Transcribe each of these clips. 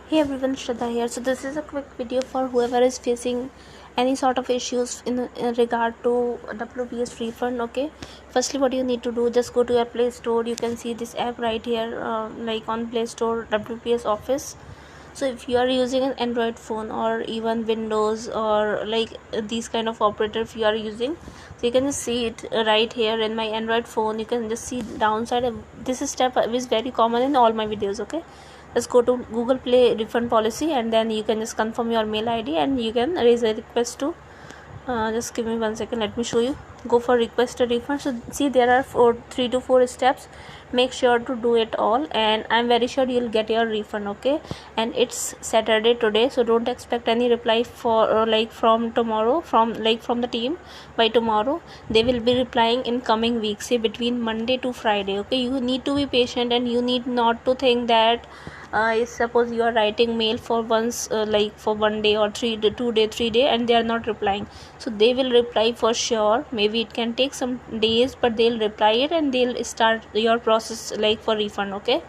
Hey everyone, Shraddha here. So this is a quick video for whoever is facing any sort of issues in regard to WPS refund. Okay, firstly what you need to do, just go to your Play Store. You can see this app right here, like on Play Store, WPS Office. So if you are using an Android phone or even Windows or like these kind of operator, if you are using, so you can just see it right here in my Android phone. You can just see downside. This step is very common in all my videos. Okay, just go to Google Play refund policy, and then you can just confirm your mail ID and you can raise a request to just give me 1 second, let me show you. Go for request a refund. So see, there are 3 to 4 steps. Make sure to do it all, and I'm very sure you'll get your refund. Okay, and it's Saturday today, so don't expect any reply for like from tomorrow, from the team by tomorrow. They will be replying in coming weeks, say between Monday to Friday. Okay, you need to be patient, and you need not to think that suppose you are writing mail for once, like for 1 day or 2 day 3 day, and they are not replying. So they will reply for sure. Maybe it can take some days, but they'll reply it and they'll start your process like for refund. Okay,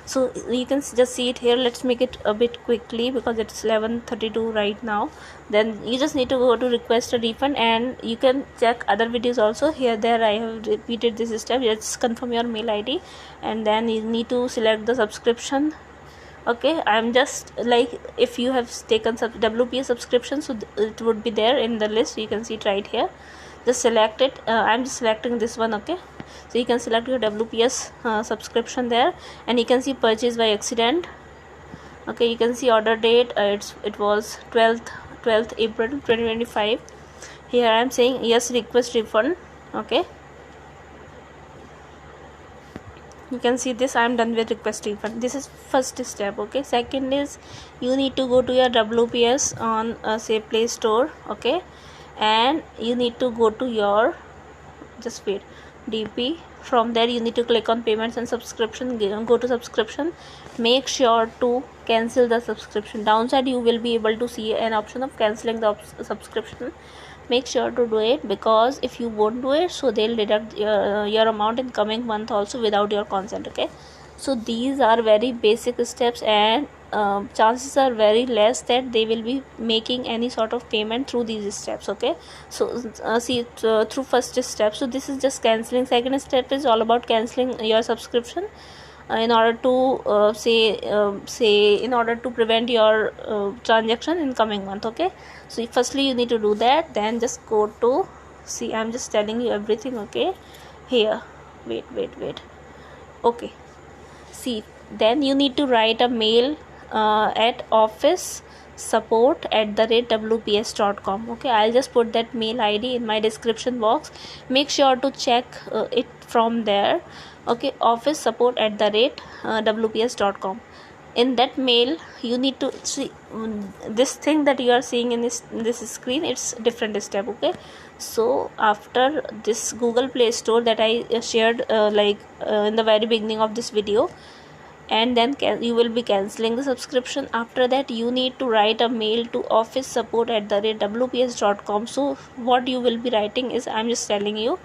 so you can just see it here. Let's make it a bit quickly because it's 11:32 right now. Then you just need to go to request a refund, and you can check other videos also. Here there I have repeated this step. Just confirm your mail ID, and then you need to select the subscription. Okay, I'm just like, if you have taken WPS subscription, so it would be there in the list. You can see it right here. Just select it. I'm just selecting this one. Okay, so you can select your WPS subscription there, and you can see purchase by accident. Okay, you can see order date. It was 12th April 2025. Here I'm saying yes, request refund. Okay, you can see this. I'm done with request refund. This is first step. Okay, second is you need to go to your WPS on say Play Store. Okay, and you need to go to your, just wait, DP. From there you need to click on payments and subscription. Go to subscription. Make sure to cancel the subscription. Downside, you will be able to see an option of canceling the subscription. Make sure to do it, because if you won't do it, so they'll deduct your amount in coming month also without your consent. Okay, so these are very basic steps, and chances are very less that they will be making any sort of payment through these steps. Okay, so see through first step. So this is just canceling. Second step is all about canceling your subscription in order to say in order to prevent your transaction in coming month. Okay, so firstly you need to do that. Then just go to, see, I'm just telling you everything. Okay, here, wait. Okay, see, then you need to write a mail at officesupport@wps.com. okay, I'll just put that mail ID in my description box. Make sure to check it from there. Okay, officesupport@wps.com. In that mail you need to see this thing that you are seeing in this screen. It's different step. Okay, so after this Google Play Store that I shared in the very beginning of this video, and then you will be cancelling the subscription. After that you need to write a mail to officesupport@wps.com. so what you will be writing is, I'm just telling you.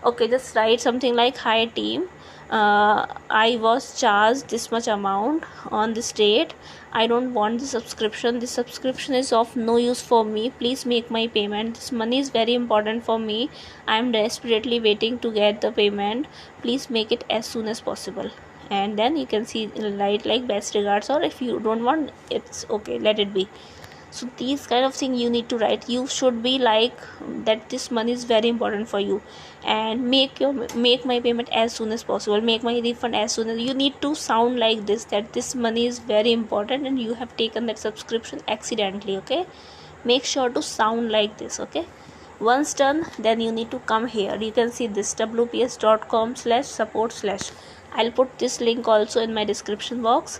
Okay, just write something like, hi team, I was charged this much amount on this date. I don't want the subscription. This subscription is of no use for me. Please make my payment. This money is very important for me. I am desperately waiting to get the payment. Please make it as soon as possible. And then you can see write like best regards, or if you don't want, it's okay, let it be. So these kind of thing you need to write. You should be like that this money is very important for you, and make my payment as soon as possible. Make my refund as soon as. You need to sound like this, that this money is very important and you have taken that subscription accidentally. Okay, make sure to sound like this. Okay, once done, then you need to come here. You can see this wps.com/support/. I'll put this link also in my description box.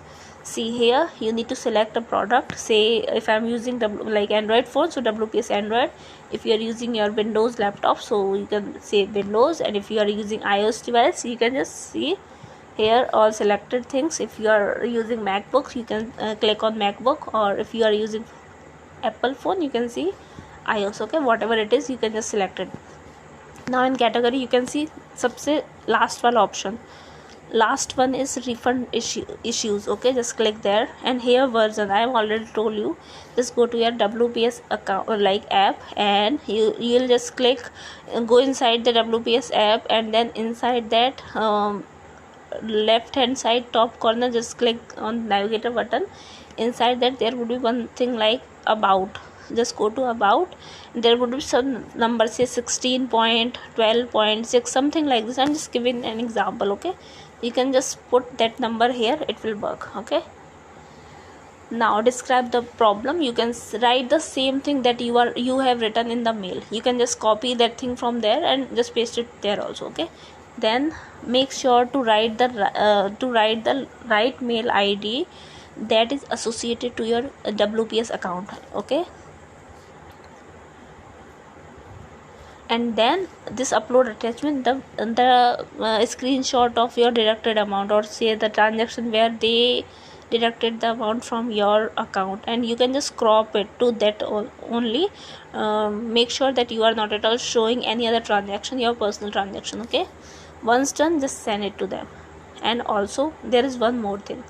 See here, you need to select a product. Say if I'm using like Android phone, so WPS Android. If you are using your Windows laptop, so you can say Windows, and if you are using iOS device, you can just see here all selected things. If you are using MacBooks, you can click on MacBook, or if you are using Apple phone, you can see iOS. Okay, whatever it is, you can just select it. Now in category you can see सबसे last वाला option, last one is refund issues. Okay, just click there, and here version I have already told you. Just go to your WPS account like app, and you'll just click, go inside the WPS app, and then inside that left hand side top corner just click on navigator button. Inside that there would be one thing like about. Just go to about, there would be some number, say 16.12.6 something like this. I'm just giving an example. Okay, you can just put that number here, it will work. Okay, now describe the problem. You can write the same thing that you have written in the mail. You can just copy that thing from there and just paste it there also. Okay, then make sure to write the right mail ID that is associated to your WPS account. Okay, and then this upload attachment, the screenshot of your deducted amount, or say the transaction where they deducted the amount from your account, and you can just crop it to that only. Make sure that you are not at all showing any other transaction, your personal transaction. Okay, once done, just send it to them. And also there is one more thing.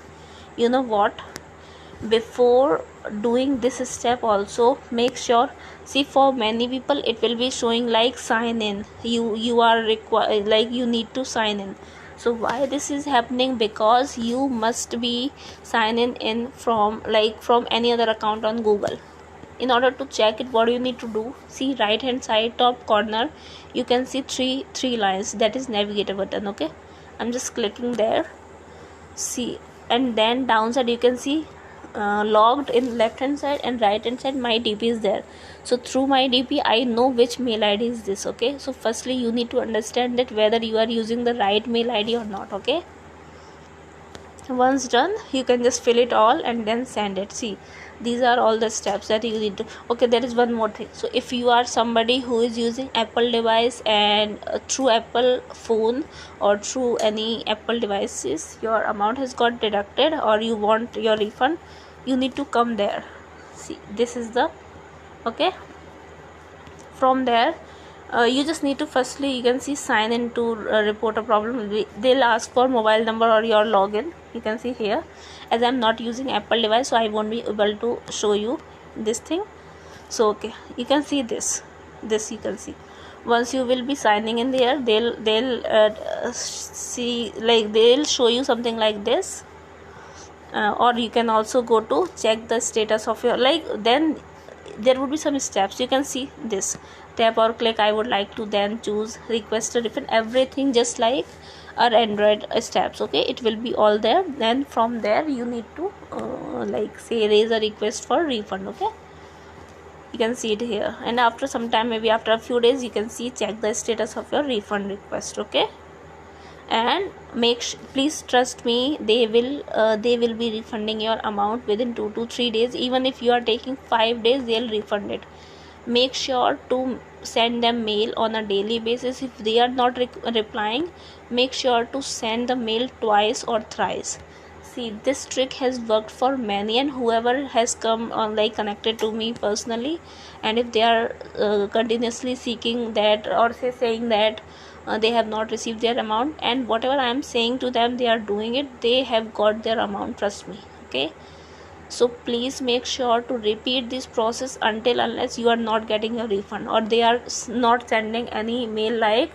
You know what, before doing this step also, make sure, see, for many people it will be showing like sign in, you are required, like you need to sign in. So why this is happening? Because you must be signing in from any other account on Google. In order to check it, what do you need to do? See, right hand side top corner, you can see three lines, that is navigator button. Okay, I'm just clicking there. See, and then downside you can see logged in left hand side, and right hand side my DP is there. So through my DP I know which mail ID is this. Okay, so firstly you need to understand that whether you are using the right mail ID or not. Okay, once done, you can just fill it all and then send it. See, these are all the steps that you need to. Okay, there is one more thing. So if you are somebody who is using Apple device, and through Apple phone or through any Apple devices your amount has got deducted, or you want your refund, you need to come there. See, this is the, okay, from there you just need to, firstly you can see sign in to report a problem. They'll ask for mobile number or your login. You can see here, as I'm not using Apple device, so I won't be able to show you this thing. So okay, you can see this you can see, once you will be signing in there, they'll see, like they'll show you something like this. Or you can also go to check the status of your, then there would be some steps. You can see this, tap or click I would like to, then choose request a refund, everything just like our Android steps. Okay, it will be all there. Then from there you need to say raise a request for refund. Okay, you can see it here, and after some time, maybe after a few days, you can see check the status of your refund request. Okay, and please trust me, they will be refunding your amount within 2 to 3 days. Even if you are taking 5 days, they'll refund it. Make sure to send them mail on a daily basis. If they are not replying, make sure to send the mail twice or thrice. See, this trick has worked for many, and whoever has come on connected to me personally, and if they are continuously seeking that, or saying that they have not received their amount, and whatever I am saying to them, they are doing it, they have got their amount, trust me. Okay, so please make sure to repeat this process unless you are not getting a refund, or they are not sending any mail like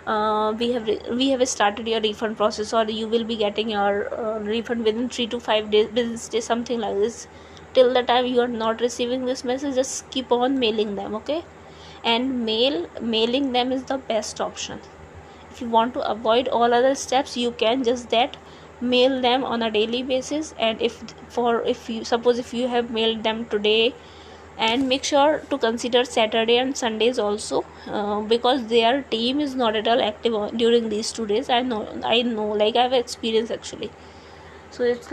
we have started your refund process, or you will be getting your refund within 3 to 5 days, business days, something like this. Till the time you are not receiving this message, just keep on mailing them. Okay, and mailing them is the best option. If you want to avoid all other steps, you can just mail them on a daily basis. And if you have mailed them today, and make sure to consider Saturday and Sundays also, because their team is not at all active during these 2 days. I know I have experience actually. So it's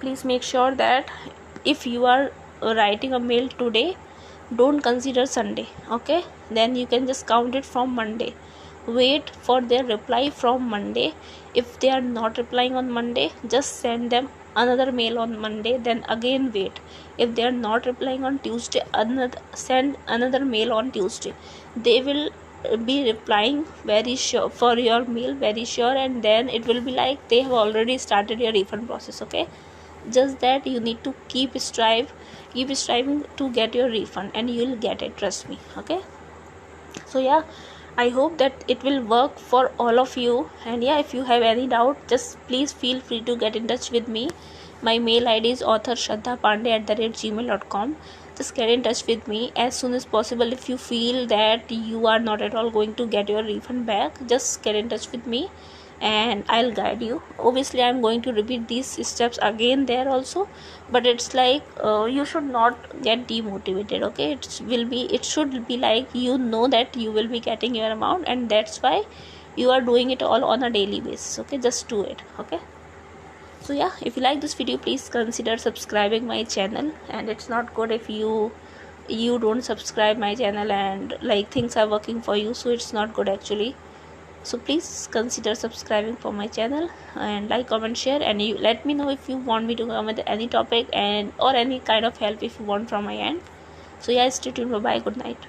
please make sure that if you are writing a mail today, don't consider Sunday. Okay, then you can just count it from Monday. Wait for their reply from Monday. If they are not replying on Monday, just send them another mail on Monday, then again wait. If they are not replying on Tuesday, send another mail on Tuesday. They will be replying very sure for your mail, very sure, and then it will be like they have already started your refund process. Okay, just that you need to keep striving to get your refund, and you'll get it, trust me. Okay, so yeah, I hope that it will work for all of you. And yeah, if you have any doubt, just please feel free to get in touch with me. My mail id is authorshraddhapande@gmail.com. Just get in touch with me as soon as possible. If you feel that you are not at all going to get your refund back, just get in touch with me and I'll guide you. Obviously I'm going to repeat these steps again there also, but it's like you should not get demotivated. Okay, it should be like you know that you will be getting your amount, and that's why you are doing it all on a daily basis. Okay, just do it. Okay, so yeah, if you like this video, please consider subscribing my channel. And it's not good if you don't subscribe my channel and like things are working for you, so it's not good actually. So please consider subscribing for my channel, and like, comment, share, and you let me know if you want me to come with any topic and or any kind of help if you want from my end. So yeah, stay tuned. Bye bye, good night.